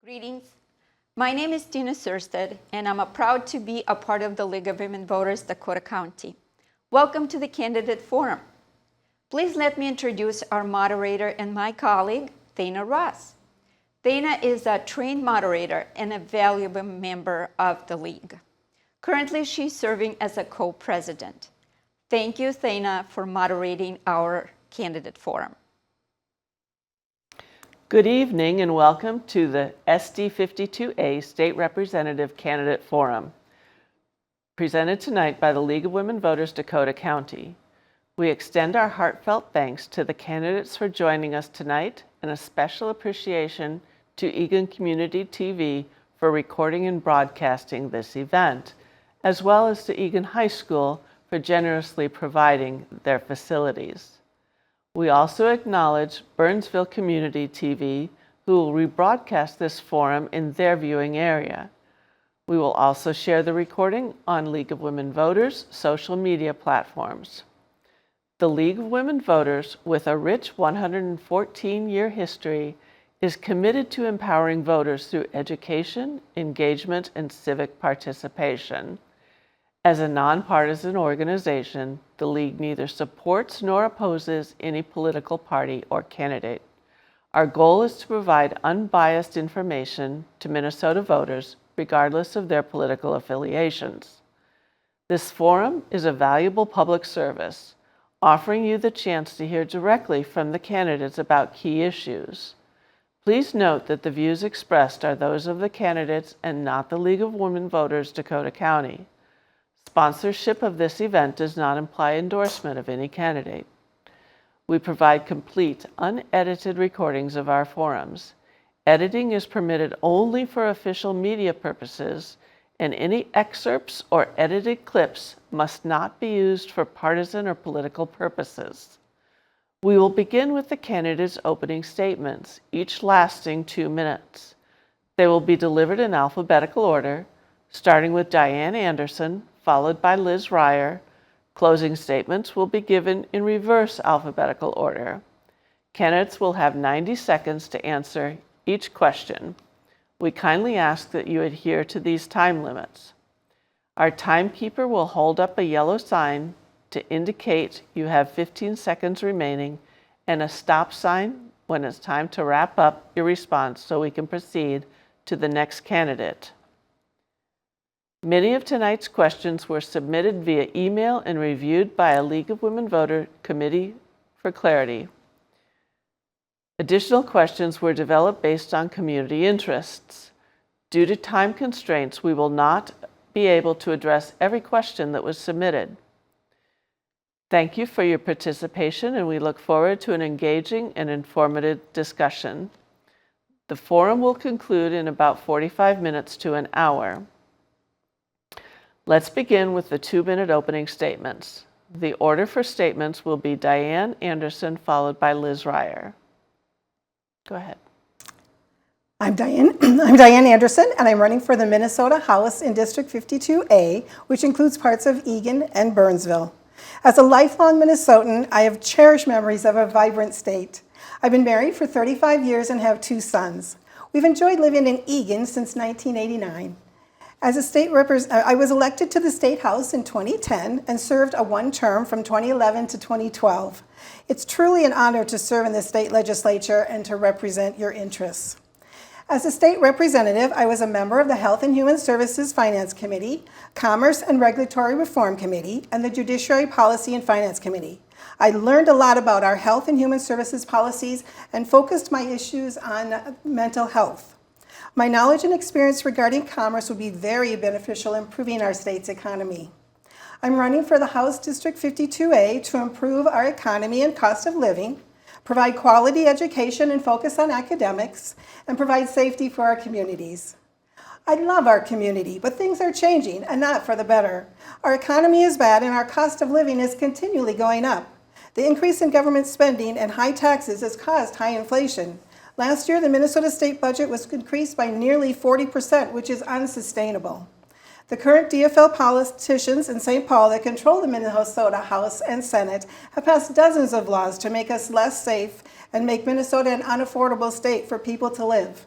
Greetings. My name is Tina Sursted, and I'm proud to be a part of the League of Women Voters, Dakota County. Welcome to the Candidate Forum. Please let me introduce our moderator and my colleague, Dana Ross. Dana is a trained moderator and a valuable member of the League. Currently, she's serving as a co-president. Thank you, Dana, for moderating our Candidate Forum. Good evening and welcome to the SD52A State Representative Candidate Forum, presented tonight by the League of Women Voters, Dakota County. We extend our heartfelt thanks to the candidates for joining us tonight and a special appreciation to Eagan Community TV for recording and broadcasting this event, as well as to Eagan High School for generously providing their facilities. We also acknowledge Burnsville Community TV, who will rebroadcast this forum in their viewing area. We will also share the recording on League of Women Voters social media platforms. The League of Women Voters, with a rich 114-year history, is committed to empowering voters through education, engagement, and civic participation. As a nonpartisan organization, the League neither supports nor opposes any political party or candidate. Our goal is to provide unbiased information to Minnesota voters, regardless of their political affiliations. This forum is a valuable public service, offering you the chance to hear directly from the candidates about key issues. Please note that the views expressed are those of the candidates and not the League of Women Voters, Dakota County. Sponsorship of this event does not imply endorsement of any candidate. We provide complete, unedited recordings of our forums. Editing is permitted only for official media purposes, and any excerpts or edited clips must not be used for partisan or political purposes. We will begin with the candidates' opening statements, each lasting 2 minutes. They will be delivered in alphabetical order, starting with Diane Anderson, followed by Liz Reyer. Closing statements will be given in reverse alphabetical order. Candidates will have 90 seconds to answer each question. We kindly ask that you adhere to these time limits. Our timekeeper will hold up a yellow sign to indicate you have 15 seconds remaining and a stop sign when it's time to wrap up your response so we can proceed to the next candidate. Many of tonight's questions were submitted via email and reviewed by a League of Women Voter Committee for clarity. Additional questions were developed based on community interests. Due to time constraints, we will not be able to address every question that was submitted. Thank you for your participation, and we look forward to an engaging and informative discussion. The forum will conclude in about 45 minutes to an hour. Let's begin with the 2-minute opening statements. The order for statements will be Diane Anderson, followed by Liz Reyer. Go ahead. I'm Diane Anderson, and I'm running for the Minnesota House in District 52A, which includes parts of Eagan and Burnsville. As a lifelong Minnesotan, I have cherished memories of a vibrant state. I've been married for 35 years and have 2 sons. We've enjoyed living in Eagan since 1989. As a state representative, I was elected to the State House in 2010 and served a 1-term from 2011 to 2012. It's truly an honor to serve in the state legislature and to represent your interests. As a state representative, I was a member of the Health and Human Services Finance Committee, Commerce and Regulatory Reform Committee, and the Judiciary Policy and Finance Committee. I learned a lot about our health and human services policies and focused my issues on mental health. My knowledge and experience regarding commerce would be very beneficial in improving our state's economy. I'm running for the House District 52A to improve our economy and cost of living, provide quality education and focus on academics, and provide safety for our communities. I love our community, but things are changing, and not for the better. Our economy is bad, and our cost of living is continually going up. The increase in government spending and high taxes has caused high inflation. Last year, the Minnesota state budget was increased by nearly 40%, which is unsustainable. The current DFL politicians in St. Paul that control the Minnesota House and Senate have passed dozens of laws to make us less safe and make Minnesota an unaffordable state for people to live.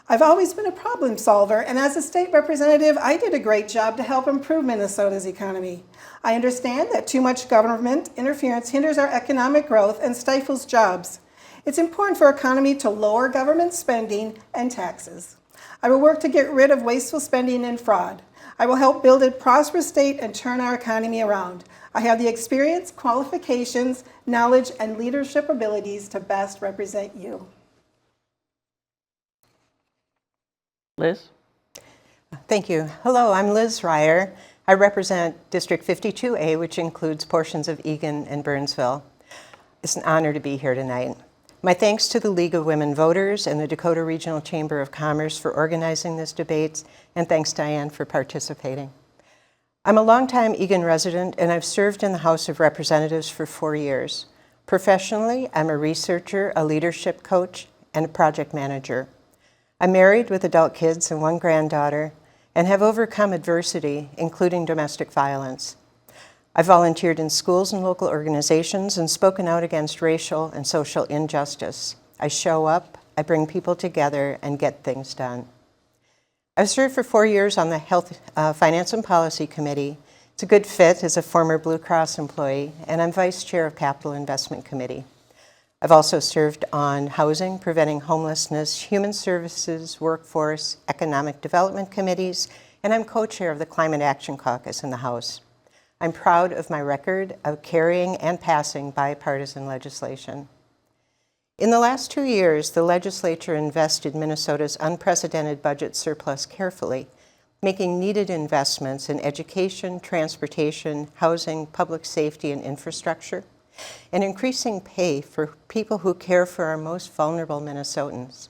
I've always been a problem solver, and as a state representative, I did a great job to help improve Minnesota's economy. I understand that too much government interference hinders our economic growth and stifles jobs. It's important for our economy to lower government spending and taxes. I will work to get rid of wasteful spending and fraud. I will help build a prosperous state and turn our economy around. I have the experience, qualifications, knowledge, and leadership abilities to best represent you. Liz? Thank you. Hello, I'm Liz Reyer. I represent District 52A, which includes portions of Eagan and Burnsville. It's an honor to be here tonight. My thanks to the League of Women Voters and the Dakota Regional Chamber of Commerce for organizing this debate, and thanks, Diane, for participating. I'm a longtime Eagan resident, and I've served in the House of Representatives for 4 years. Professionally, I'm a researcher, a leadership coach, and a project manager. I'm married with adult kids and 1 granddaughter, and have overcome adversity, including domestic violence. I volunteered in schools and local organizations and spoken out against racial and social injustice. I show up, I bring people together, and get things done. I've served for 4 years on the Health, Finance and Policy Committee. It's a good fit as a former Blue Cross employee, and I'm Vice Chair of Capital Investment Committee. I've also served on Housing, Preventing Homelessness, Human Services, Workforce, Economic Development Committees, and I'm co-chair of the Climate Action Caucus in the House. I'm proud of my record of carrying and passing bipartisan legislation. In the last 2 years, the legislature invested Minnesota's unprecedented budget surplus carefully, making needed investments in education, transportation, housing, public safety, and infrastructure, and increasing pay for people who care for our most vulnerable Minnesotans.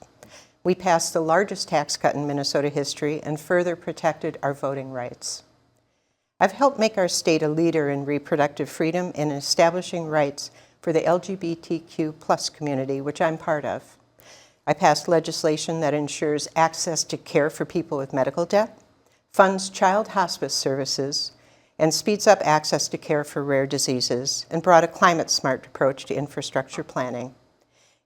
We passed the largest tax cut in Minnesota history and further protected our voting rights. I've helped make our state a leader in reproductive freedom and establishing rights for the LGBTQ+ community, which I'm part of. I passed legislation that ensures access to care for people with medical debt, funds child hospice services, and speeds up access to care for rare diseases, and brought a climate-smart approach to infrastructure planning.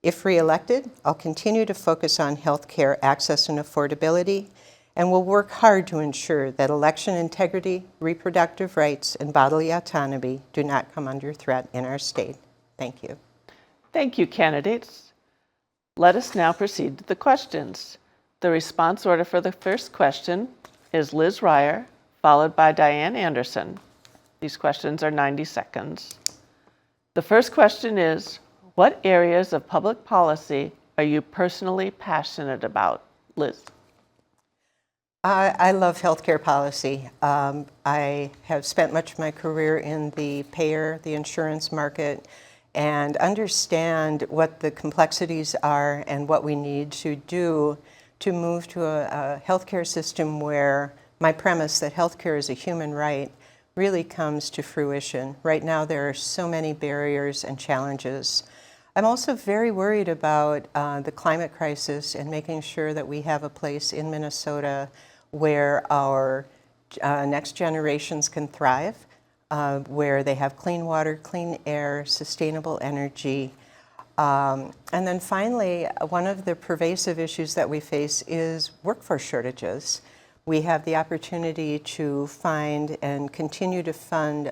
If re-elected, I'll continue to focus on health care access and affordability, and will work hard to ensure that election integrity, reproductive rights, and bodily autonomy do not come under threat in our state. Thank you. Thank you, candidates. Let us now proceed to the questions. The response order for the first question is Liz Reyer, followed by Diane Anderson. These questions are 90 seconds. The first question is, what areas of public policy are you personally passionate about? Liz. I love healthcare policy. I have spent much of my career in the payer, the insurance market, and understand what the complexities are and what we need to do to move to a healthcare system where my premise that healthcare is a human right really comes to fruition. Right now, there are so many barriers and challenges. I'm also very worried about the climate crisis and making sure that we have a place in Minnesota where our next generations can thrive, where they have clean water, clean air, sustainable energy. And then finally, one of the pervasive issues that we face is workforce shortages. We have the opportunity to find and continue to fund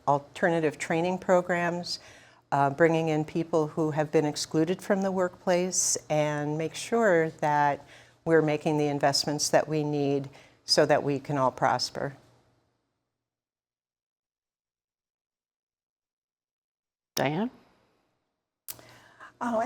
alternative training programs, bringing in people who have been excluded from the workplace, and make sure that we're making the investments that we need so that we can all prosper. Diane?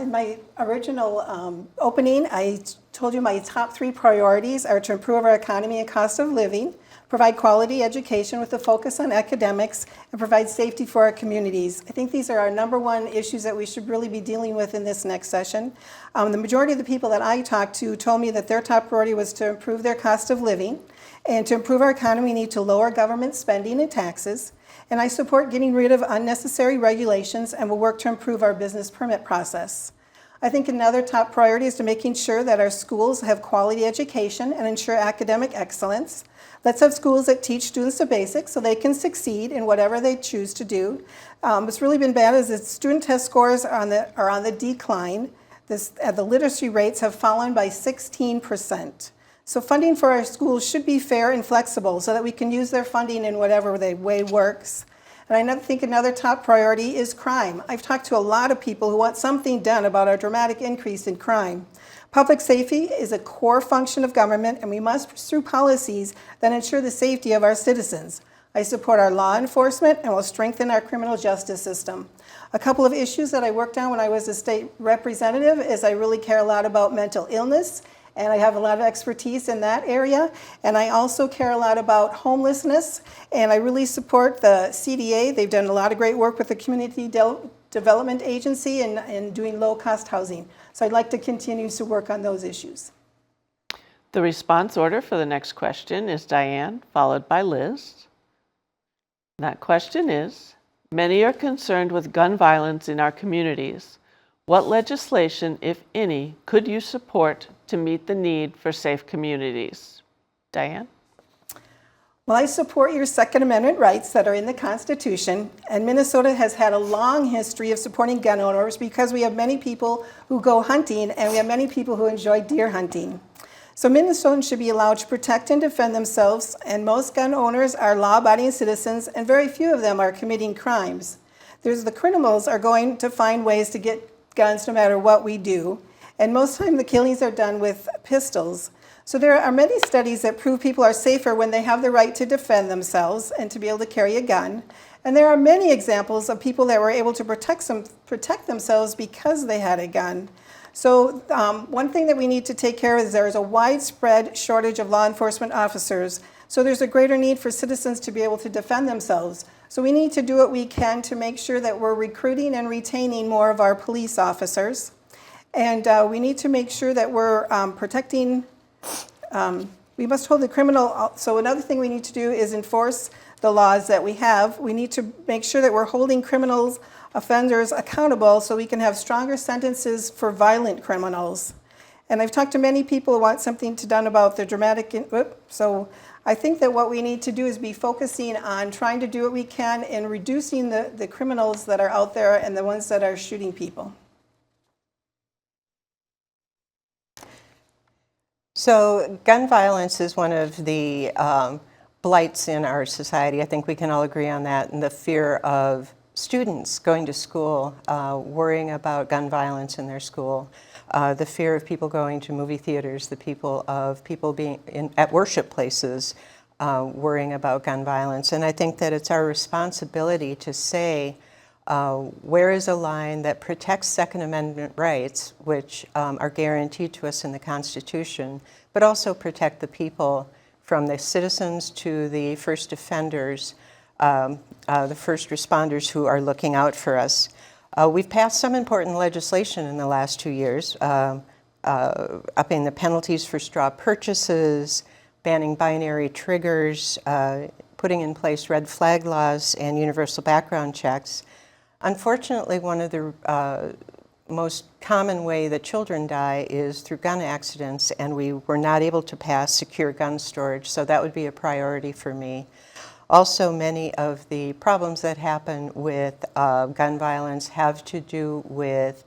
In my original opening, I told you my top 3 priorities are to improve our economy and cost of living, provide quality education with a focus on academics, and provide safety for our communities. I think these are our #1 issues that we should really be dealing with in this next session. The majority of the people that I talked to told me that their top priority was to improve their cost of living, and to improve our economy, we need to lower government spending and taxes. And I support getting rid of unnecessary regulations and will work to improve our business permit process. I think another top priority is to making sure that our schools have quality education and ensure academic excellence. Let's have schools that teach students the basics so they can succeed in whatever they choose to do. What's really been bad is that student test scores are on the decline. the literacy rates have fallen by 16%. So funding for our schools should be fair and flexible so that we can use their funding in whatever way works. And I think another top priority is crime. I've talked to a lot of people who want something done about our dramatic increase in crime. Public safety is a core function of government, and we must pursue policies that ensure the safety of our citizens. I support our law enforcement and will strengthen our criminal justice system. A couple of issues that I worked on when I was a state representative is I really care a lot about mental illness, and I have a lot of expertise in that area. And I also care a lot about homelessness, and I really support the CDA. They've done a lot of great work with the Community Development Agency in doing low-cost housing. So I'd like to continue to work on those issues. The response order for the next question is Diane, followed by Liz. That question is, many are concerned with gun violence in our communities. What legislation, if any, could you support to meet the need for safe communities? Diane? Well, I support your Second Amendment rights that are in the Constitution, and Minnesota has had a long history of supporting gun owners because we have many people who go hunting and we have many people who enjoy deer hunting. So Minnesotans should be allowed to protect and defend themselves, and most gun owners are law-abiding citizens, and very few of them are committing crimes. The criminals are going to find ways to get guns no matter what we do, and most of the time the killings are done with pistols. So there are many studies that prove people are safer when they have the right to defend themselves and to be able to carry a gun. And there are many examples of people that were able to protect themselves because they had a gun. So one thing that we need to take care of is there is a widespread shortage of law enforcement officers. So there's a greater need for citizens to be able to defend themselves. So we need to do what we can to make sure that we're recruiting and retaining more of our police officers. And we need to make sure that we're protecting, we must hold the criminal, so another thing we need to do is enforce the laws that we have. We need to make sure that we're holding criminals, offenders accountable so we can have stronger sentences for violent criminals. And I've talked to many people who want something done about the dramatic, so I think that what we need to do is be focusing on trying to do what we can in reducing the criminals that are out there and the ones that are shooting people. So gun violence is one of the blights in our society. I think we can all agree on that. And the fear of students going to school, worrying about gun violence in their school, the fear of people going to movie theaters, the people being at worship places, worrying about gun violence. And I think that it's our responsibility to say, where is a line that protects Second Amendment rights, which are guaranteed to us in the Constitution, but also protect the people from the citizens to the first offenders, the first responders who are looking out for us. We've passed some important legislation in the last 2 years, upping the penalties for straw purchases, banning binary triggers, putting in place red flag laws and universal background checks. Unfortunately, one of the most common way that children die is through gun accidents, and we were not able to pass secure gun storage, so that would be a priority for me. Also, many of the problems that happen with gun violence have to do with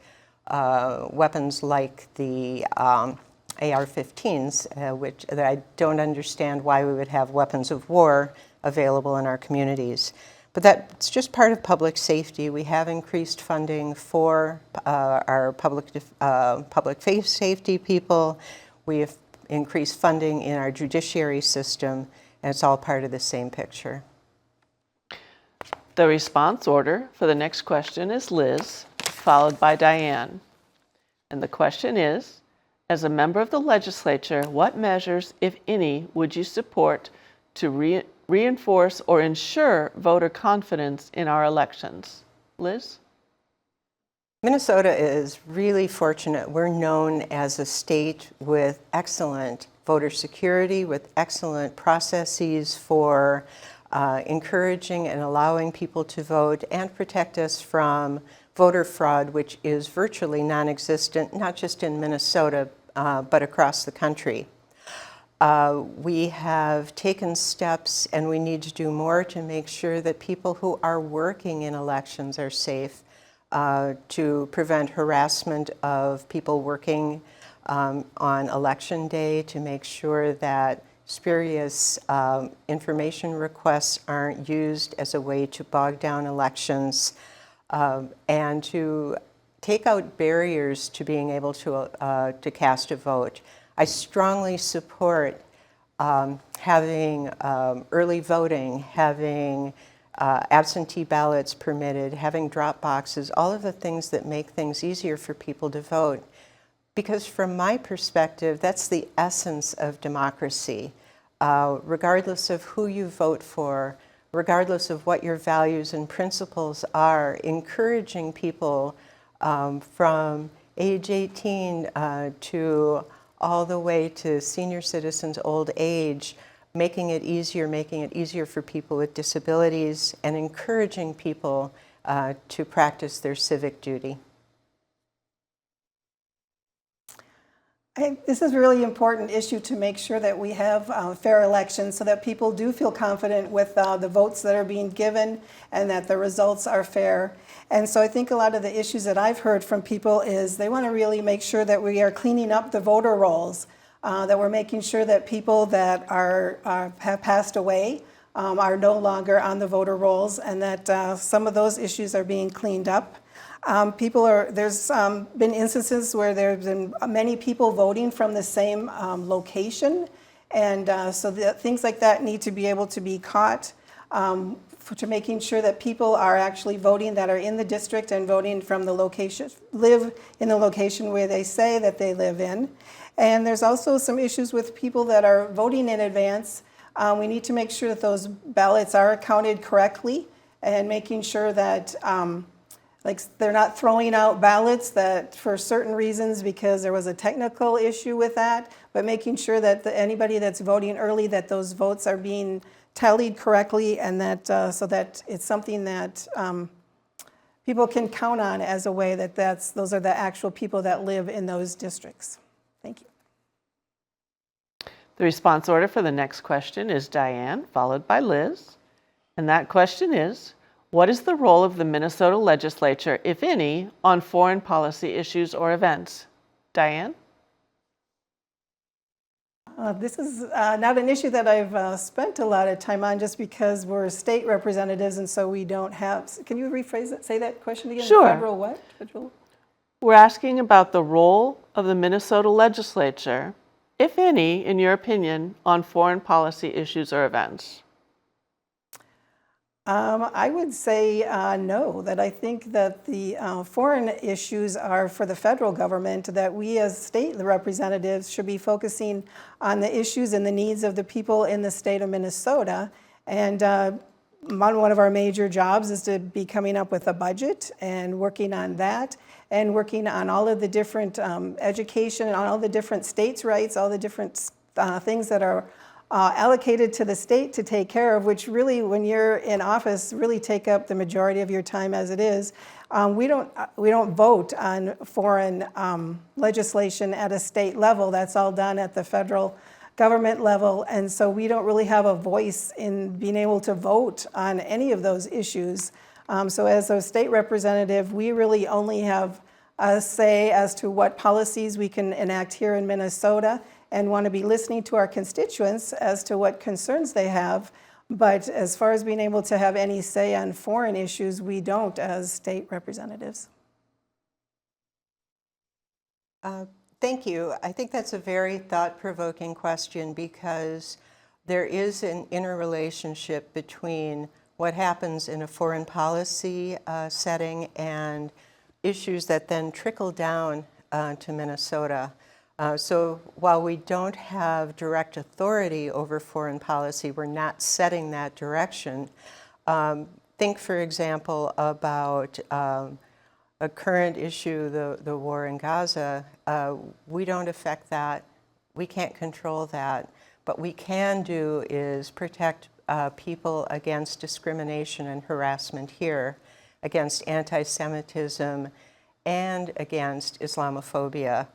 weapons like the AR-15s, which I don't understand why we would have weapons of war available in our communities. But that's just part of public safety. We have increased funding for our public safety people. We have increased funding in our judiciary system, and it's all part of the same picture. The response order for the next question is Liz, followed by Diane. And the question is, as a member of the legislature, what measures, if any, would you support to reinforce or ensure voter confidence in our elections? Liz? Minnesota is really fortunate. We're known as a state with excellent voter security, with excellent processes for encouraging and allowing people to vote and protect us from voter fraud, which is virtually non-existent, not just in Minnesota, but across the country. We have taken steps, and we need to do more to make sure that people who are working in elections are safe. to prevent harassment of people working on election day, to make sure that spurious information requests aren't used as a way to bog down elections, and to take out barriers to being able to cast a vote. I strongly support having early voting, having absentee ballots permitted, having drop boxes, all of the things that make things easier for people to vote. Because from my perspective, that's the essence of democracy. Regardless of who you vote for, regardless of what your values and principles are, encouraging people from age 18 to all the way to senior citizens' old age, making it easier for people with disabilities, and encouraging people to practice their civic duty. This is a really important issue to make sure that we have fair elections so that people do feel confident with the votes that are being given and that the results are fair. And so I think a lot of the issues that I've heard from people is they want to really make sure that we are cleaning up the voter rolls, that we're making sure that people that have passed away are no longer on the voter rolls, and that some of those issues are being cleaned up. There's been instances where there's been many people voting from the same location, and so things like that need to be able to be caught, to making sure that people are actually voting that are in the district and voting from the location, live in the location where they say that they live in. And there's also some issues with people that are voting in advance. We need to make sure that those ballots are counted correctly, and making sure that they're not throwing out ballots that for certain reasons because there was a technical issue with that, but making sure that anybody that's voting early, that those votes are being tallied correctly, and that so that it's something that people can count on as a way that those are the actual people that live in those districts. Thank you. The response order for the next question is Diane, followed by Liz. And that question is, what is the role of the Minnesota legislature, if any, on foreign policy issues or events? Diane? This is not an issue that I've spent a lot of time on, just because we're state representatives and so we don't have. Can you rephrase it? Say that question again. Sure. Federal what? Federal? We're asking about the role of the Minnesota legislature, if any, in your opinion, on foreign policy issues or events. I would say no, that I think that the foreign issues are for the federal government, that we as state representatives should be focusing on the issues and the needs of the people in the state of Minnesota. And one of our major jobs is to be coming up with a budget and working on that, and working on all of the different education, on all the different states' rights, all the different things that are allocated to the state to take care of, which really, when you're in office, really take up the majority of your time as it is. We don't vote on foreign legislation at a state level. That's all done at the federal government level, and so we don't really have a voice in being able to vote on any of those issues. So as a state representative, we really only have a say as to what policies we can enact here in Minnesota, and want to be listening to our constituents as to what concerns they have. But as far as being able to have any say on foreign issues, we don't as state representatives. Thank you. I think that's a very thought-provoking question, because there is an interrelationship between what happens in a foreign policy setting and issues that then trickle down to Minnesota. So while we don't have direct authority over foreign policy, we're not setting that direction. Think, for example, about a current issue, the war in Gaza. We don't affect that. We can't control that. What we can do is protect people against discrimination and harassment here, against anti-Semitism, and against Islamophobia.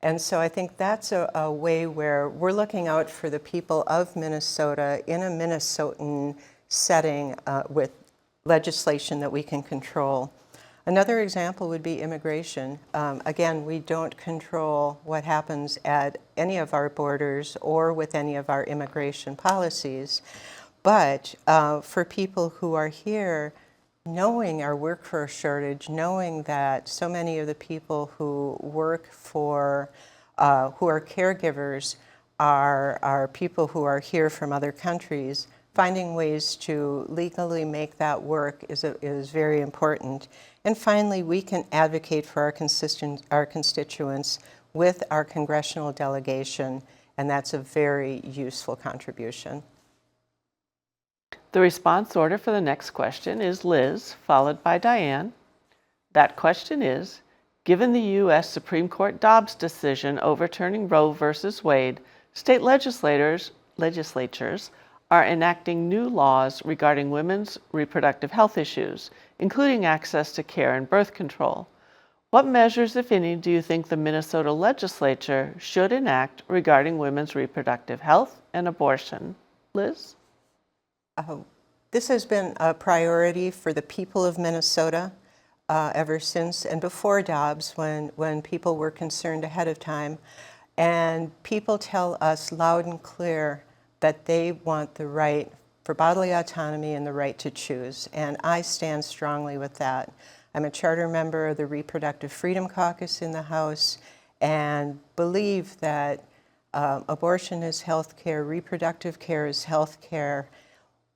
And so I think that's a way where we're looking out for the people of Minnesota in a Minnesotan setting with legislation that we can control. Another example would be immigration. Again, we don't control what happens at any of our borders or with any of our immigration policies, but for people who are here, knowing our workforce shortage, knowing that so many of the people who work for, who are caregivers, are people who are here from other countries, finding ways to legally make that work is very important. And finally, we can advocate for our constituents with our congressional delegation, and that's a very useful contribution. The response order for the next question is Liz, followed by Diane. That question is, given the U.S. Supreme Court Dobbs decision overturning Roe v. Wade, state legislatures are enacting new laws regarding women's reproductive health issues, including access to care and birth control. What measures, if any, do you think the Minnesota legislature should enact regarding women's reproductive health and abortion? Liz? This has been a priority for the people of Minnesota ever since and before Dobbs, when people were concerned ahead of time. And people tell us loud and clear that they want the right for bodily autonomy and the right to choose. And I stand strongly with that. I'm a charter member of the Reproductive Freedom Caucus in the House and believe that abortion is health care, reproductive care is health care.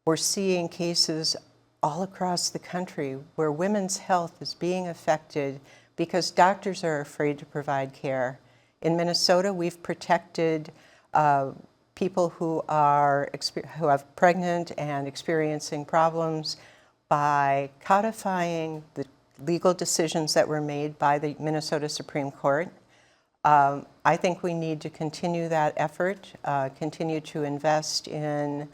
We're seeing cases all across the country where women's health is being affected because doctors are afraid to provide care. In Minnesota, we've protected people who are pregnant and experiencing problems by codifying the legal decisions that were made by the Minnesota Supreme Court. I think we need to continue that effort, continue to invest in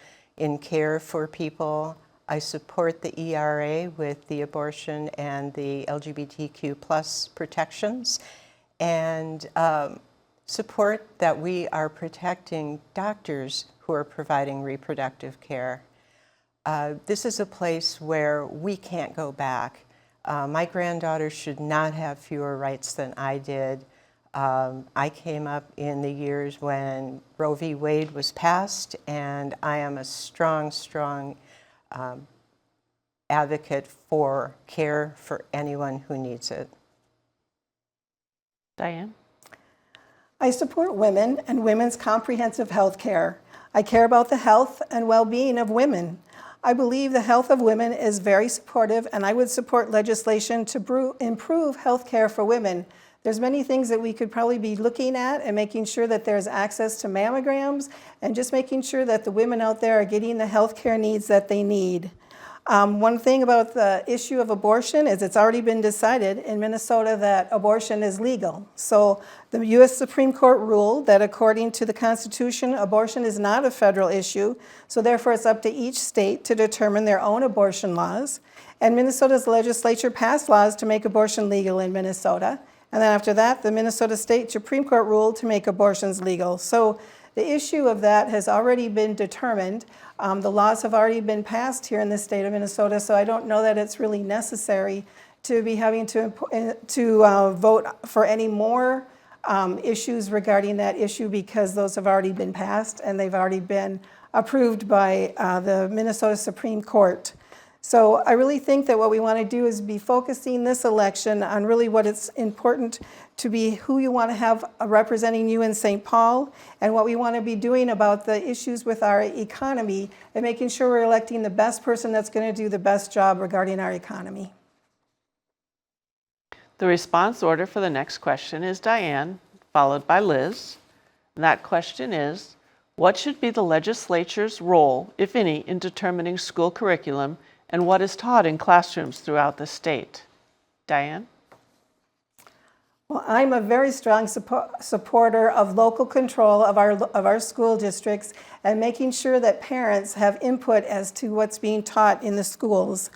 care for people. I support the ERA with the abortion and the LGBTQ plus protections, and support that we are protecting doctors who are providing reproductive care. This is a place where we can't go back. My granddaughter should not have fewer rights than I did. I came up in the years when Roe v. Wade was passed, and I am a strong, strong advocate for care for anyone who needs it. Diane? I support women and women's comprehensive health care. I care about the health and well-being of women. I believe the health of women is very supportive, and I would support legislation to improve health care for women. There's many things that we could probably be looking at and making sure that there's access to mammograms and just making sure that the women out there are getting the health care needs that they need. One thing about the issue of abortion is it's already been decided in Minnesota that abortion is legal. So the U.S. Supreme Court ruled that according to the Constitution, abortion is not a federal issue. So therefore, it's up to each state to determine their own abortion laws. And Minnesota's legislature passed laws to make abortion legal in Minnesota. And then after that, the Minnesota State Supreme Court ruled to make abortions legal. So the issue of that has already been determined. The laws have already been passed here in the state of Minnesota, so I don't know that it's really necessary to be having to vote for any more issues regarding that issue, because those have already been passed and they've already been approved by the Minnesota Supreme Court. So I really think that what we want to do is be focusing this election on really what it's important to be, who you want to have representing you in St. Paul, and what we want to be doing about the issues with our economy, and making sure we're electing the best person that's going to do the best job regarding our economy. The response order for the next question is Diane, followed by Liz. And that question is, what should be the legislature's role, if any, in determining school curriculum and what is taught in classrooms throughout the state? Diane? Well, I'm a very strong supporter of local control of our school districts and making sure that parents have input as to what's being taught in the schools.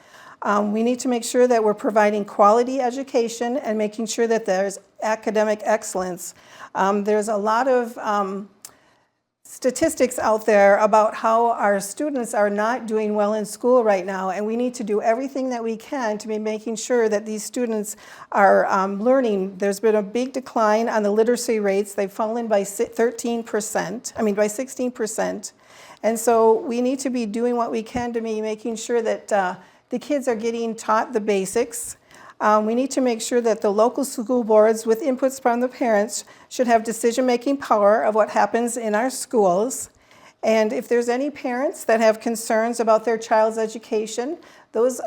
We need to make sure that we're providing quality education and making sure that there's academic excellence. There's a lot of statistics out there about how our students are not doing well in school right now, and we need to do everything that we can to be making sure that these students are learning. There's been a big decline on the literacy rates. They've fallen by 16%. And so we need to be doing what we can to be making sure that the kids are getting taught the basics. We need to make sure that the local school boards, with inputs from the parents, should have decision-making power of what happens in our schools. And if there's any parents that have concerns about their child's education, those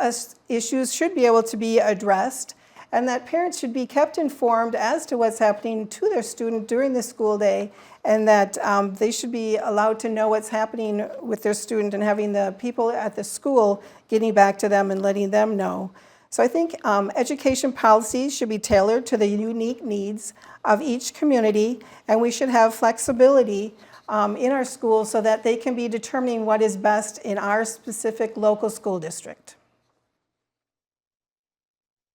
issues should be able to be addressed, and that parents should be kept informed as to what's happening to their student during the school day, and that they should be allowed to know what's happening with their student, and having the people at the school getting back to them and letting them know. So I think education policies should be tailored to the unique needs of each community, and we should have flexibility in our schools so that they can be determining what is best in our specific local school district.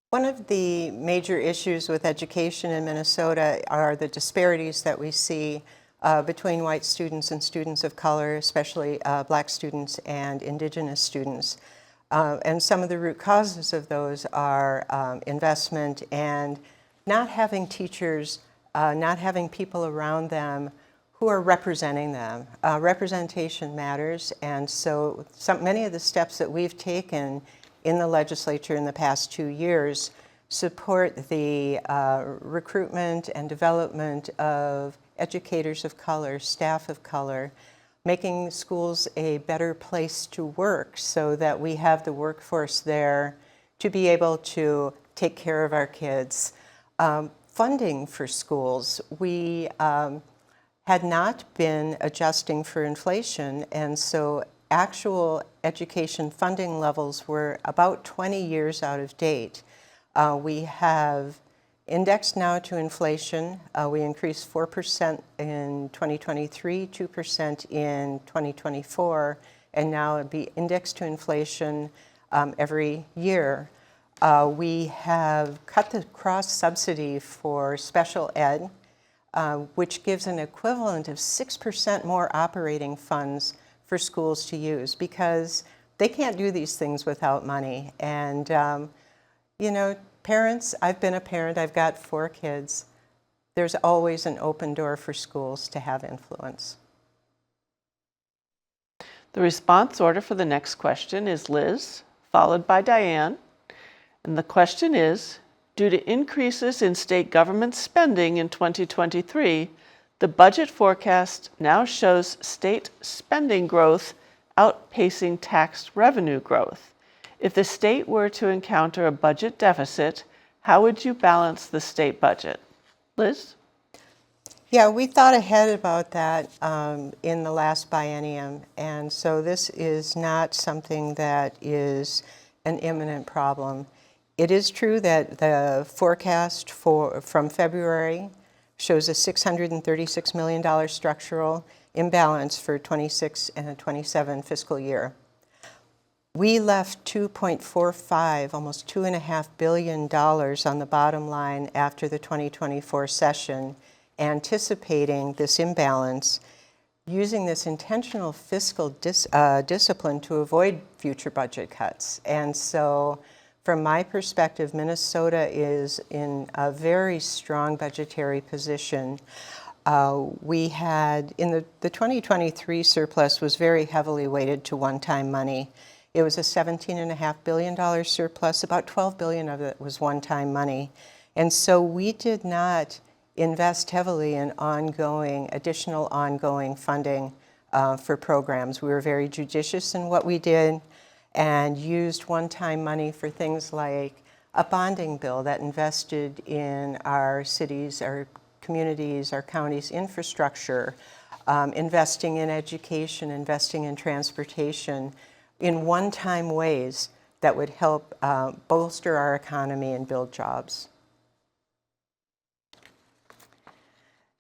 One of the major issues with education in Minnesota are the disparities that we see between white students and students of color, especially black students and indigenous students. And some of the root causes of those are investment and not having teachers, not having people around them who are representing them. Representation matters, and so many of the steps that we've taken in the legislature in the past 2 years support the recruitment and development of educators of color, staff of color, making schools a better place to work so that we have the workforce there to be able to take care of our kids. Funding for schools, we had not been adjusting for inflation, and so actual education funding levels were about 20 years out of date. We have indexed now to inflation. We increased 4% in 2023, 2% in 2024, and now it'd be indexed to inflation every year. We have cut the cross subsidy for special ed, which gives an equivalent of 6% more operating funds for schools to use, because they can't do these things without money. And you know, parents, I've been a parent, I've got 4 kids. There's always an open door for schools to have influence. The response order for the next question is Liz, followed by Diane. And the question is, due to increases in state government spending in 2023, the budget forecast now shows state spending growth outpacing tax revenue growth. If the state were to encounter a budget deficit, how would you balance the state budget? Liz? Yeah, we thought ahead about that in the last biennium, and so this is not something that is an imminent problem. It is true that the forecast from February shows a $636 million structural imbalance for 26 and 27 fiscal year. We left $2.45, almost $2.5 billion on the bottom line after the 2024 session, anticipating this imbalance, using this intentional fiscal discipline to avoid future budget cuts. And so, from my perspective, Minnesota is in a very strong budgetary position. We had, in the 2023 surplus was very heavily weighted to one-time money. It was a $17.5 billion surplus, about $12 billion of it was one-time money. And so we did not invest heavily in additional ongoing funding for programs. We were very judicious in what we did and used one-time money for things like a bonding bill that invested in our cities, our communities, our counties' infrastructure, investing in education, investing in transportation, in one-time ways that would help bolster our economy and build jobs.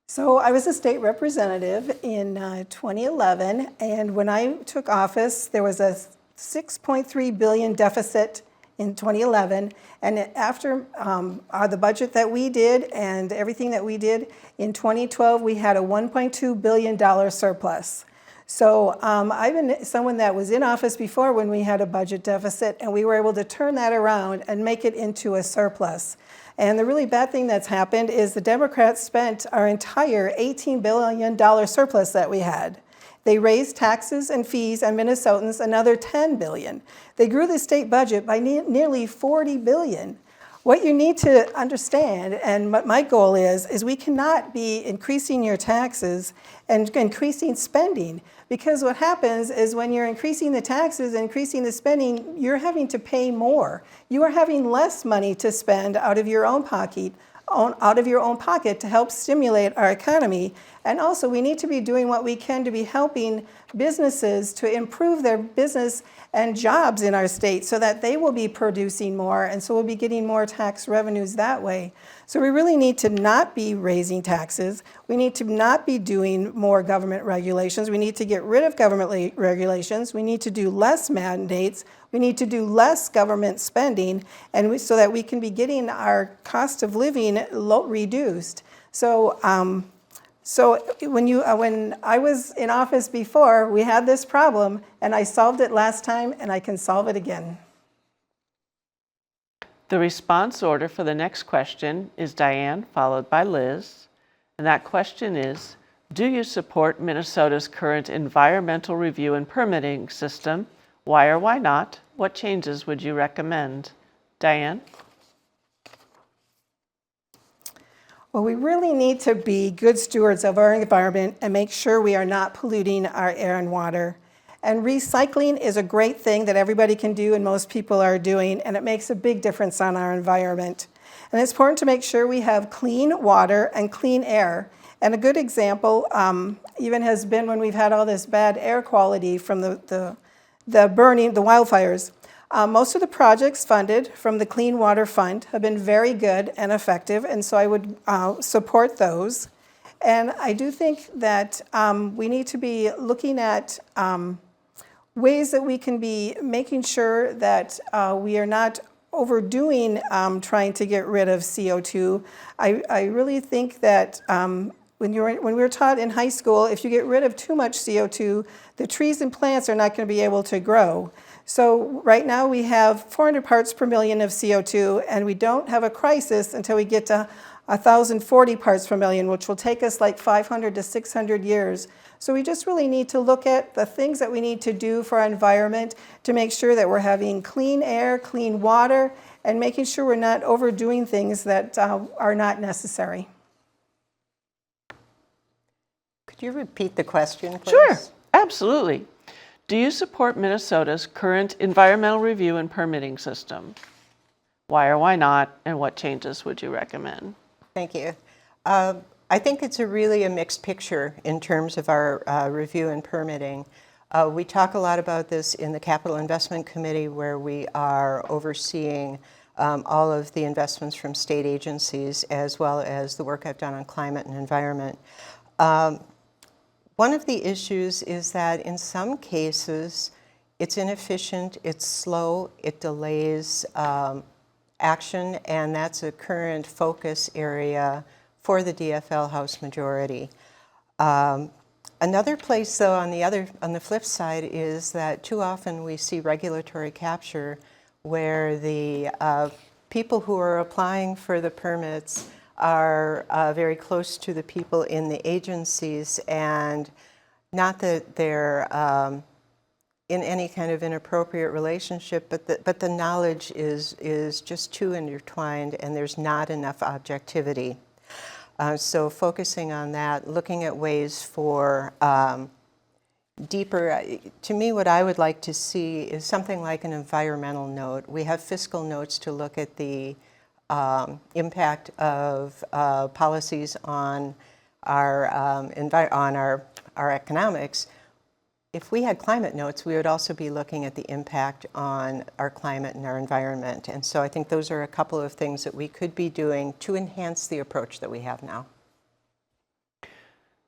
So I was a state representative in 2011, and when I took office, there was a $6.3 billion deficit in 2011. And after the budget that we did and everything that we did, in 2012, we had a $1.2 billion surplus. So I've been someone that was in office before when we had a budget deficit, and we were able to turn that around and make it into a surplus. And the really bad thing that's happened is the Democrats spent our entire $18 billion surplus that we had. They raised taxes and fees on Minnesotans another $10 billion. They grew the state budget by nearly $40 billion. What you need to understand, and what my goal is we cannot be increasing your taxes and increasing spending, because what happens is when you're increasing the taxes and increasing the spending, you're having to pay more. You are having less money to spend out of your own pocket to help stimulate our economy. And also, we need to be doing what we can to be helping businesses to improve their business and jobs in our state so that they will be producing more, and so we'll be getting more tax revenues that way. So we really need to not be raising taxes. We need to not be doing more government regulations. We need to get rid of government regulations. We need to do less mandates. We need to do less government spending, and so that we can be getting our cost of living reduced. So when I was in office before, we had this problem, and I solved it last time, and I can solve it again. The response order for the next question is Diane, followed by Liz. And that question is, do you support Minnesota's current environmental review and permitting system? Why or why not? What changes would you recommend? Diane? Well, we really need to be good stewards of our environment and make sure we are not polluting our air and water. And recycling is a great thing that everybody can do and most people are doing, and it makes a big difference on our environment. And it's important to make sure we have clean water and clean air. And a good example even has been when we've had all this bad air quality from the wildfires. Most of the projects funded from the Clean Water Fund have been very good and effective, and so I would support those. And I do think that we need to be looking at ways that we can be making sure that we are not overdoing trying to get rid of CO2. I really think that when we were taught in high school, if you get rid of too much CO2, the trees and plants are not going to be able to grow. So right now we have 400 parts per million of CO2, and we don't have a crisis until we get to 1,040 parts per million, which will take us like 500 to 600 years. So we just really need to look at the things that we need to do for our environment to make sure that we're having clean air, clean water, and making sure we're not overdoing things that are not necessary. Could you repeat the question, please? Sure, absolutely. Do you support Minnesota's current environmental review and permitting system? Why or why not, and what changes would you recommend? Thank you. I think it's really a mixed picture in terms of our review and permitting. We talk a lot about this in the Capital Investment Committee, where we are overseeing all of the investments from state agencies, as well as the work I've done on climate and environment. One of the issues is that in some cases, it's inefficient, it's slow, it delays action, and that's a current focus area for the DFL House majority. Another place, though, on the flip side, is that too often we see regulatory capture where the people who are applying for the permits are very close to the people in the agencies, and not that they're in any kind of inappropriate relationship, but the knowledge is just too intertwined, and there's not enough objectivity. So focusing on that, looking at ways for deeper, to me what I would like to see is something like an environmental note. We have fiscal notes to look at the impact of policies on our economics. If we had climate notes, we would also be looking at the impact on our climate and our environment. And so I think those are a couple of things that we could be doing to enhance the approach that we have now.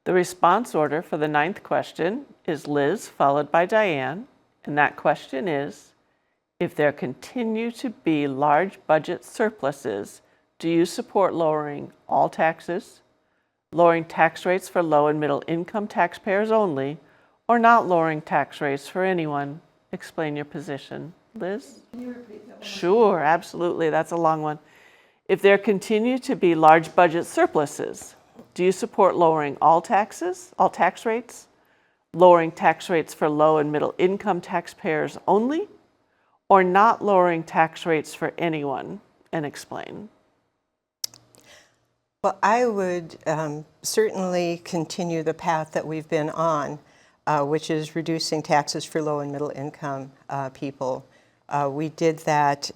The response order for the 9th question is Liz, followed by Diane. And that question is If there continue to be large budget surpluses, do you support lowering all taxes, lowering tax rates for low and middle income taxpayers only, or not lowering tax rates for anyone? Explain your position. Liz? Can you repeat that one? Sure, absolutely. That's a long one. If there continue to be large budget surpluses, do you support lowering all taxes, all tax rates, lowering tax rates for low and middle income taxpayers only, or not lowering tax rates for anyone? And explain. Well, I would certainly continue the path that we've been on, which is reducing taxes for low and middle income people. We did that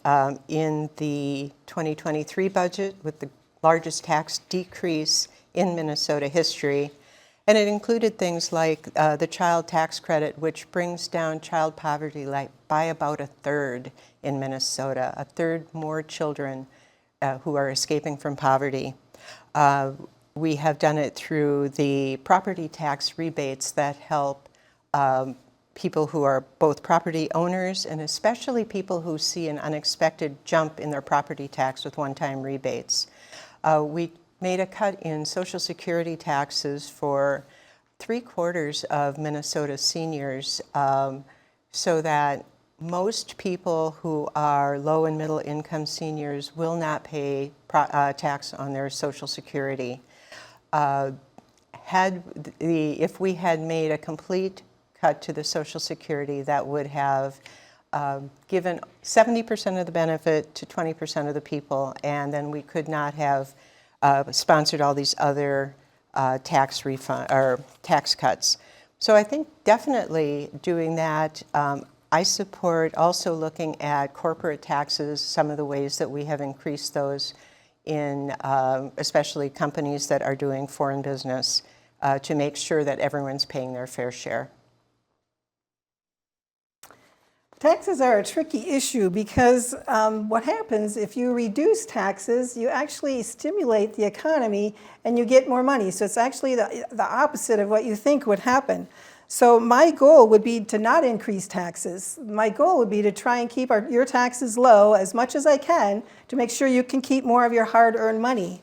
in the 2023 budget with the largest tax decrease in Minnesota history. And it included things like the child tax credit, which brings down child poverty by about a third in Minnesota, a third more children who are escaping from poverty. We have done it through the property tax rebates that help people who are both property owners and especially people who see an unexpected jump in their property tax with one-time rebates. We made a cut in Social Security taxes for 3/4 of Minnesota seniors so that most people who are low and middle income seniors will not pay tax on their Social Security. If we had made a complete cut to the Social Security, that would have given 70% of the benefit to 20% of the people, and then we could not have sponsored all these other tax cuts. So I think definitely doing that. I support also looking at corporate taxes, some of the ways that we have increased those in especially companies that are doing foreign business to make sure that everyone's paying their fair share. Taxes are a tricky issue because what happens if you reduce taxes, you actually stimulate the economy and you get more money. So it's actually the opposite of what you think would happen. So my goal would be to not increase taxes. My goal would be to try and keep your taxes low as much as I can to make sure you can keep more of your hard-earned money.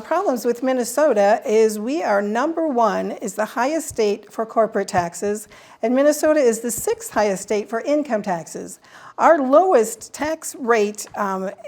Problems with Minnesota is we are #1, is the highest state for corporate taxes, and Minnesota is the 6th highest state for income taxes. Our lowest tax rate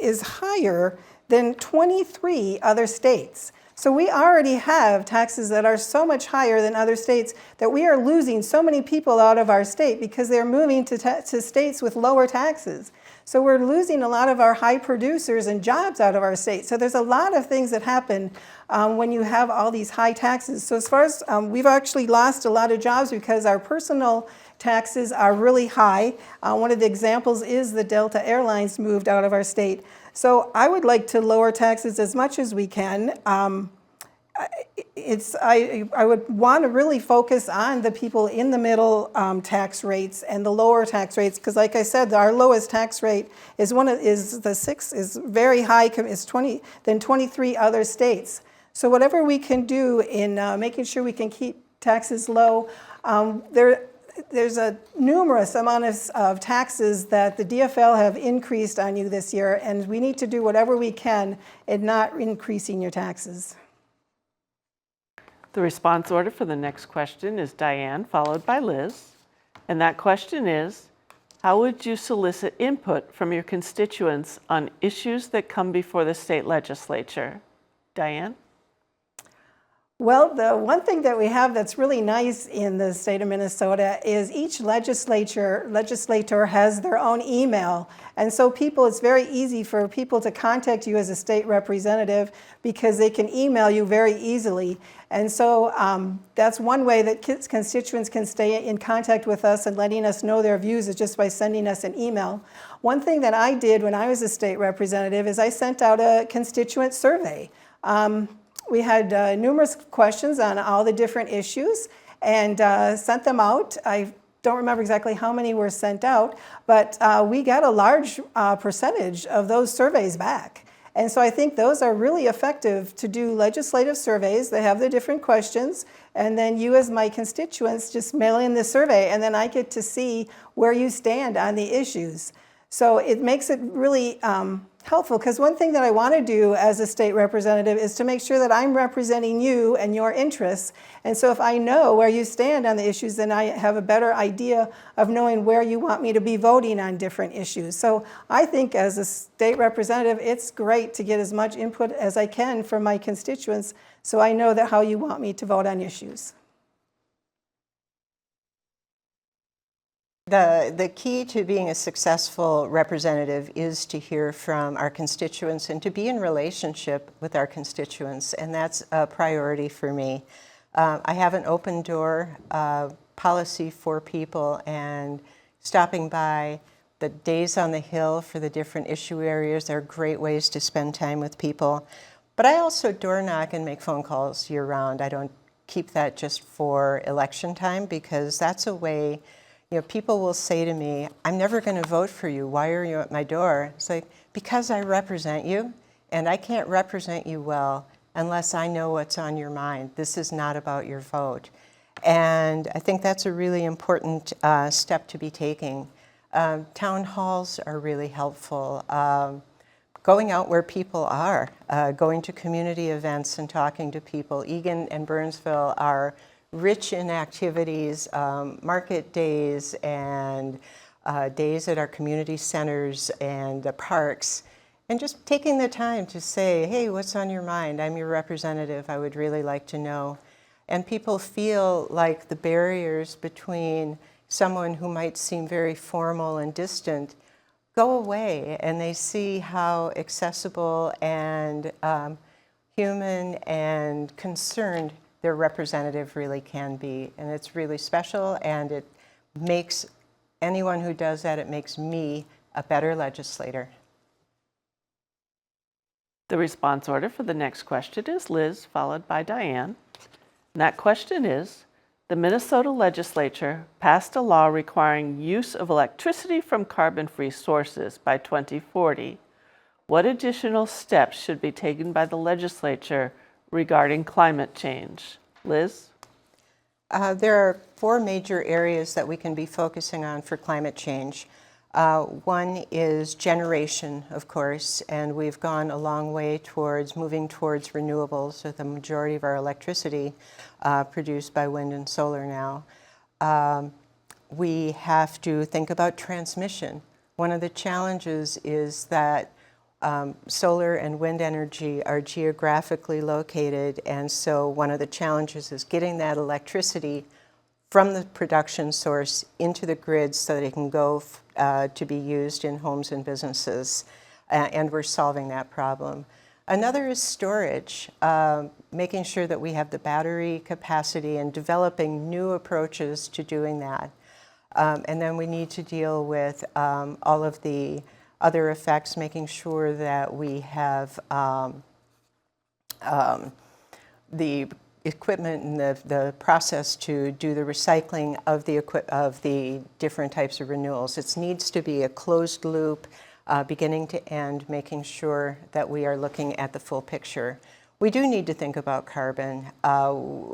is higher than 23 other states. So we already have taxes that are so much higher than other states that we are losing so many people out of our state because they're moving to states with lower taxes. So we're losing a lot of our high producers and jobs out of our state. So there's a lot of things that happen when you have all these high taxes. So as far as we've actually lost a lot of jobs because our personal taxes are really high. One of the examples is the Delta Airlines moved out of our state. So I would like to lower taxes as much as we can. I would want to really focus on the people in the middle tax rates and the lower tax rates because, like I said, our lowest tax rate is is very high. Is 20 than 23 other states. So whatever we can do in making sure we can keep taxes low, there's a numerous amount of taxes that the DFL have increased on you this year, and we need to do whatever we can in not increasing your taxes. The response order for the next question is Diane, followed by Liz. And that question is, how would you solicit input from your constituents on issues that come before the state legislature? Diane? Well, the one thing that we have that's really nice in the state of Minnesota is each legislator has their own email. And so it's very easy for people to contact you as a state representative because they can email you very easily. And so that's one way that constituents can stay in contact with us and letting us know their views is just by sending us an email. One thing that I did when I was a state representative is I sent out a constituent survey. We had numerous questions on all the different issues and sent them out. I don't remember exactly how many were sent out, but we got a large percentage of those surveys back. And so I think those are really effective to do legislative surveys. They have the different questions, and then you as my constituents just mail in the survey, and then I get to see where you stand on the issues. So it makes it really helpful, because one thing that I want to do as a state representative is to make sure that I'm representing you and your interests. And so if I know where you stand on the issues, then I have a better idea of knowing where you want me to be voting on different issues. So I think as a state representative, it's great to get as much input as I can from my constituents, so I know that how you want me to vote on issues. The key to being a successful representative is to hear from our constituents and to be in relationship with our constituents, and that's a priority for me. I have an open door policy for people, and stopping by the days on the Hill for the different issue areas are great ways to spend time with people. But I also door knock and make phone calls year round. I don't keep that just for election time, because that's a way. You know, people will say to me, I'm never going to vote for you. Why are you at my door? It's like, because I represent you, and I can't represent you well unless I know what's on your mind. This is not about your vote. And I think that's a really important step to be taking. Town halls are really helpful. Going out where people are, going to community events and talking to people. Eagan and Burnsville are rich in activities, market days and days at our community centers and the parks, and just taking the time to say, hey, what's on your mind? I'm your representative. I would really like to know. And people feel like the barriers between someone who might seem very formal and distant go away, and they see how accessible and human and concerned their representative really can be. And it's really special, and it makes anyone who does that, it makes me a better legislator. The response order for the next question is Liz, followed by Diane. And that question is, the Minnesota legislature passed a law requiring use of electricity from carbon-free sources by 2040. What additional steps should be taken by the legislature regarding climate change? Liz? There are 4 major areas that we can be focusing on for climate change. One is generation, of course, and we've gone a long way towards moving towards renewables, with the majority of our electricity produced by wind and solar now. We have to think about transmission. One of the challenges is that solar and wind energy are geographically located, and so one of the challenges is getting that electricity from the production source into the grid so that it can go to be used in homes and businesses, and we're solving that problem. Another is storage, making sure that we have the battery capacity and developing new approaches to doing that. And then we need to deal with all of the other effects, making sure that we have the equipment and the process to do the recycling of the different types of renewals. It needs to be a closed loop, beginning to end, making sure that we are looking at the full picture. We do need to think about carbon.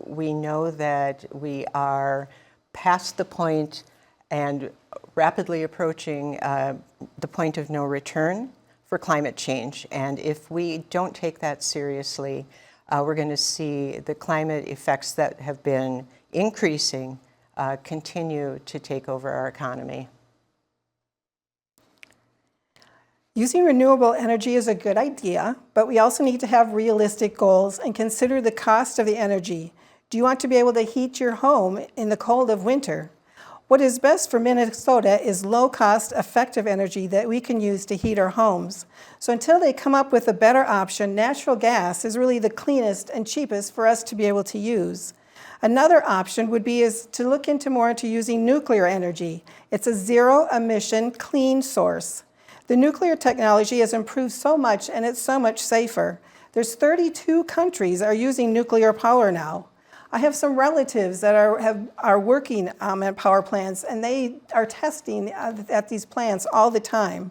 We know that we are past the point and rapidly approaching the point of no return for climate change. And if we don't take that seriously, we're going to see the climate effects that have been increasing continue to take over our economy. Using renewable energy is a good idea, but we also need to have realistic goals and consider the cost of the energy. Do you want to be able to heat your home in the cold of winter? What is best for Minnesota is low-cost, effective energy that we can use to heat our homes. So until they come up with a better option, natural gas is really the cleanest and cheapest for us to be able to use. Another option would be to look more into using nuclear energy. It's a zero-emission, clean source. The nuclear technology has improved so much, and it's so much safer. There's 32 countries are using nuclear power now. I have some relatives that are working at power plants, and they are testing at these plants all the time.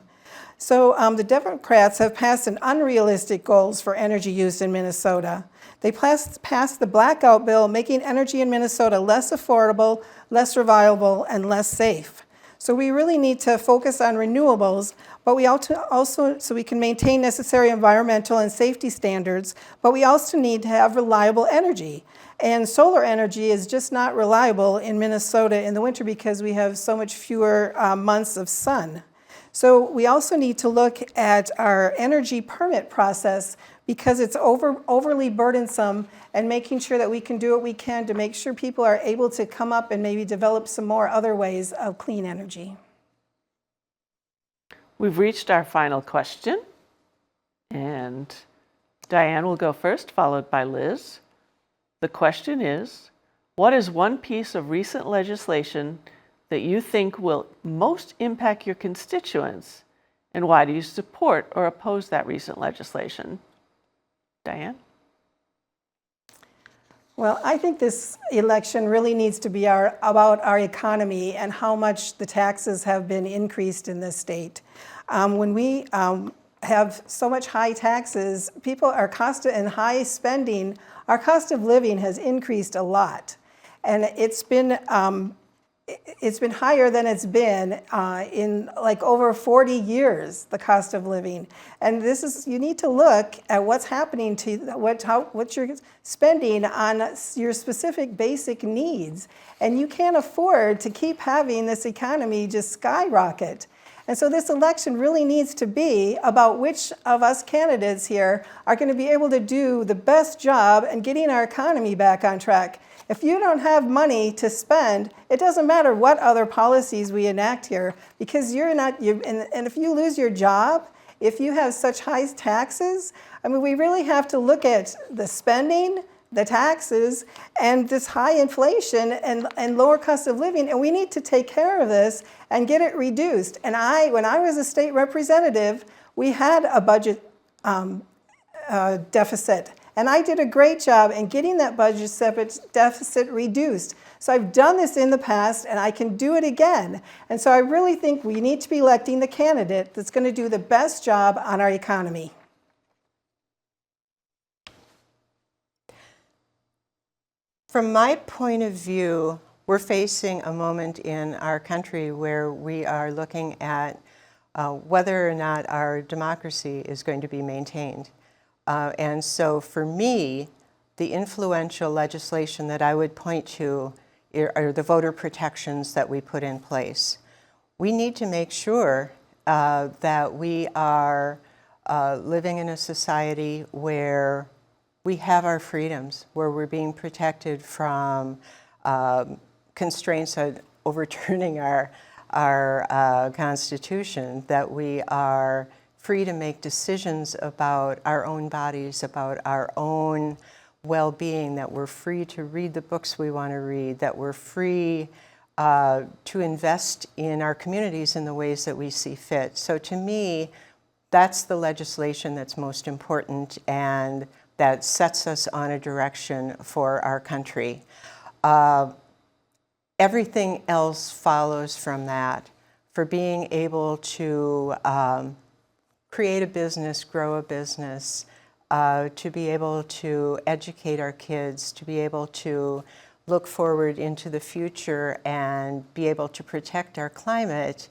So the Democrats have passed an unrealistic goals for energy use in Minnesota. They passed the blackout bill, making energy in Minnesota less affordable, less reliable, and less safe. So we really need to focus on renewables, but we also, so we can maintain necessary environmental and safety standards, but we also need to have reliable energy. And solar energy is just not reliable in Minnesota in the winter because we have so much fewer months of sun. So we also need to look at our energy permit process because it's overly burdensome, and making sure that we can do what we can to make sure people are able to come up and maybe develop some more other ways of clean energy. We've reached our final question, and Diane will go first, followed by Liz. The question is, what is one piece of recent legislation that you think will most impact your constituents, and why do you support or oppose that recent legislation? Diane? Well, I think this election really needs to be about our economy and how much the taxes have been increased in this state. When we have so much high taxes, people are and high spending, our cost of living has increased a lot. And it's been higher than it's been in like over 40 years, the cost of living. And this is, you need to look at what's happening to what you're spending on your specific basic needs. And you can't afford to keep having this economy just skyrocket. And so this election really needs to be about which of us candidates here are going to be able to do the best job in getting our economy back on track. If you don't have money to spend, it doesn't matter what other policies we enact here, because and if you lose your job, if you have such high taxes, I mean, we really have to look at the spending, the taxes, and this high inflation and lower cost of living, and we need to take care of this and get it reduced. And when I was a state representative, we had a budget deficit. And I did a great job in getting that budget deficit reduced. So I've done this in the past, and I can do it again. And so I really think we need to be electing the candidate that's going to do the best job on our economy. From my point of view, we're facing a moment in our country where we are looking at whether or not our democracy is going to be maintained. And so for me, the influential legislation that I would point to are the voter protections that we put in place. We need to make sure that we are living in a society where we have our freedoms, where we're being protected from constraints on overturning our Constitution, that we are free to make decisions about our own bodies, about our own well-being, that we're free to read the books we want to read, that we're free to invest in our communities in the ways that we see fit. So to me, that's the legislation that's most important and that sets us on a direction for our country. Everything else follows from that. For being able to create a business, grow a business, to be able to educate our kids, to be able to look forward into the future and be able to protect our climate,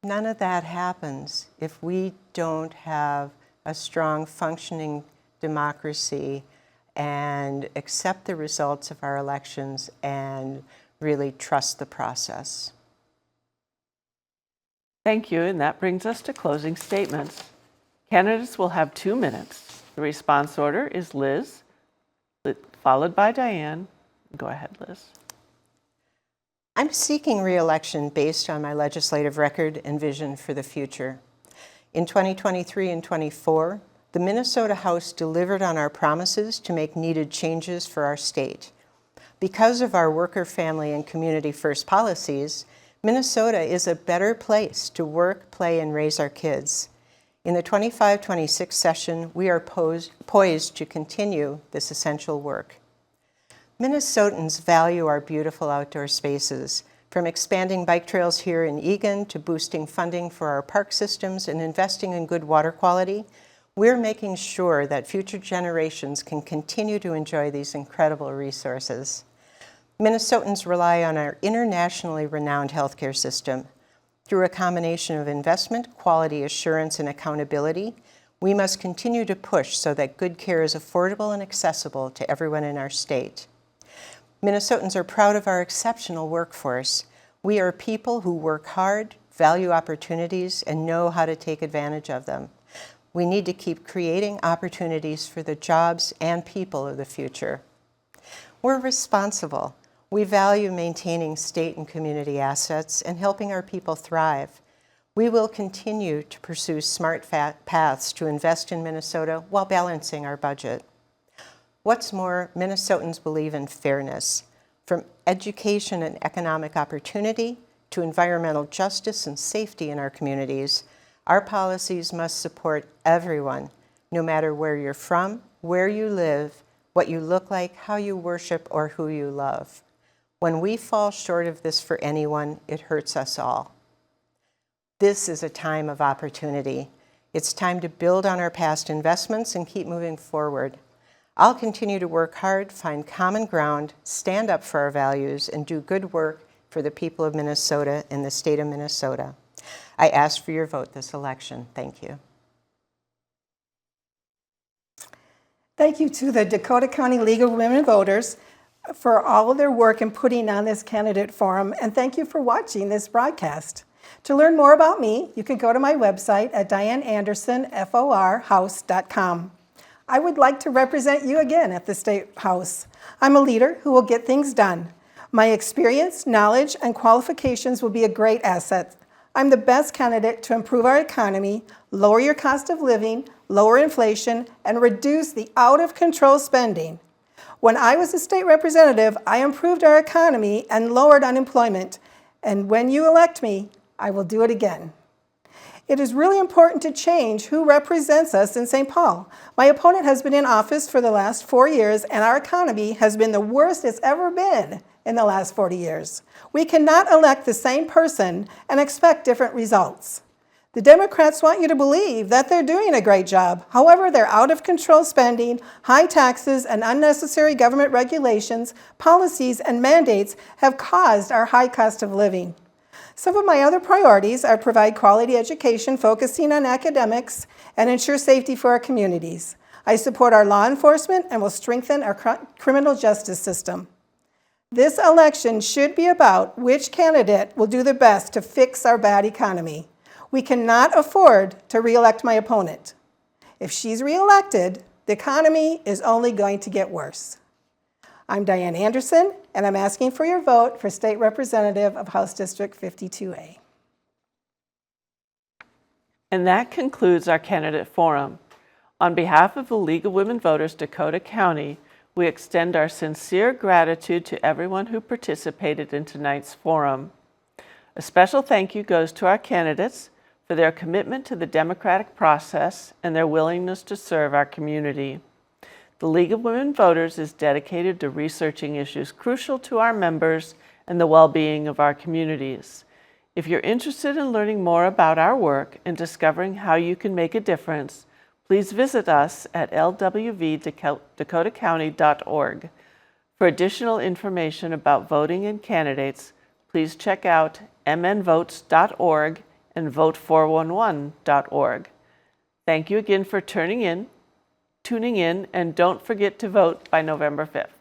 none of that happens if we don't have a strong functioning democracy and accept the results of our elections and really trust the process. Thank you, and that brings us to closing statements. Candidates will have 2 minutes. The response order is Liz, followed by Diane. Go ahead, Liz. I'm seeking re-election based on my legislative record and vision for the future. In 2023 and 24, the Minnesota House delivered on our promises to make needed changes for our state. Because of our worker, family, and community first policies, Minnesota is a better place to work, play, and raise our kids. In the 25-26 session, we are poised to continue this essential work. Minnesotans value our beautiful outdoor spaces, from expanding bike trails here in Eagan to boosting funding for our park systems and investing in good water quality. We're making sure that future generations can continue to enjoy these incredible resources. Minnesotans rely on our internationally renowned healthcare system. Through a combination of investment, quality assurance, and accountability, we must continue to push so that good care is affordable and accessible to everyone in our state. Minnesotans are proud of our exceptional workforce. We are people who work hard, value opportunities, and know how to take advantage of them. We need to keep creating opportunities for the jobs and people of the future. We're responsible. We value maintaining state and community assets and helping our people thrive. We will continue to pursue smart paths to invest in Minnesota while balancing our budget. What's more, Minnesotans believe in fairness. From education and economic opportunity to environmental justice and safety in our communities, our policies must support everyone, no matter where you're from, where you live, what you look like, how you worship, or who you love. When we fall short of this for anyone, it hurts us all. This is a time of opportunity. It's time to build on our past investments and keep moving forward. I'll continue to work hard, find common ground, stand up for our values, and do good work for the people of Minnesota and the state of Minnesota. I ask for your vote this election. Thank you. Thank you to the Dakota County League of Women Voters for all of their work in putting on this candidate forum, and thank you for watching this broadcast. To learn more about me, you can go to my website at dianeandersonforhouse.com. I would like to represent you again at the State House. I'm a leader who will get things done. My experience, knowledge, and qualifications will be a great asset. I'm the best candidate to improve our economy, lower your cost of living, lower inflation, and reduce the out-of-control spending. When I was a state representative, I improved our economy and lowered unemployment. And when you elect me, I will do it again. It is really important to change who represents us in St. Paul. My opponent has been in office for the last 4 years, and our economy has been the worst it's ever been in the last 40 years. We cannot elect the same person and expect different results. The Democrats want you to believe that they're doing a great job. However, their out-of-control spending, high taxes, and unnecessary government regulations, policies, and mandates have caused our high cost of living. Some of my other priorities are provide quality education focusing on academics and ensure safety for our communities. I support our law enforcement and will strengthen our criminal justice system. This election should be about which candidate will do the best to fix our bad economy. We cannot afford to re-elect my opponent. If she's re-elected, the economy is only going to get worse. I'm Diane Anderson, and I'm asking for your vote for State Representative of House District 52A. And that concludes our candidate forum. On behalf of the League of Women Voters Dakota County, we extend our sincere gratitude to everyone who participated in tonight's forum. A special thank you goes to our candidates for their commitment to the democratic process and their willingness to serve our community. The League of Women Voters is dedicated to researching issues crucial to our members and the well-being of our communities. If you're interested in learning more about our work and discovering how you can make a difference, please visit us at lwvdakotacounty.org. For additional information about voting and candidates, please check out mnvotes.org and vote411.org. Thank you again for tuning in, and don't forget to vote by November 5th.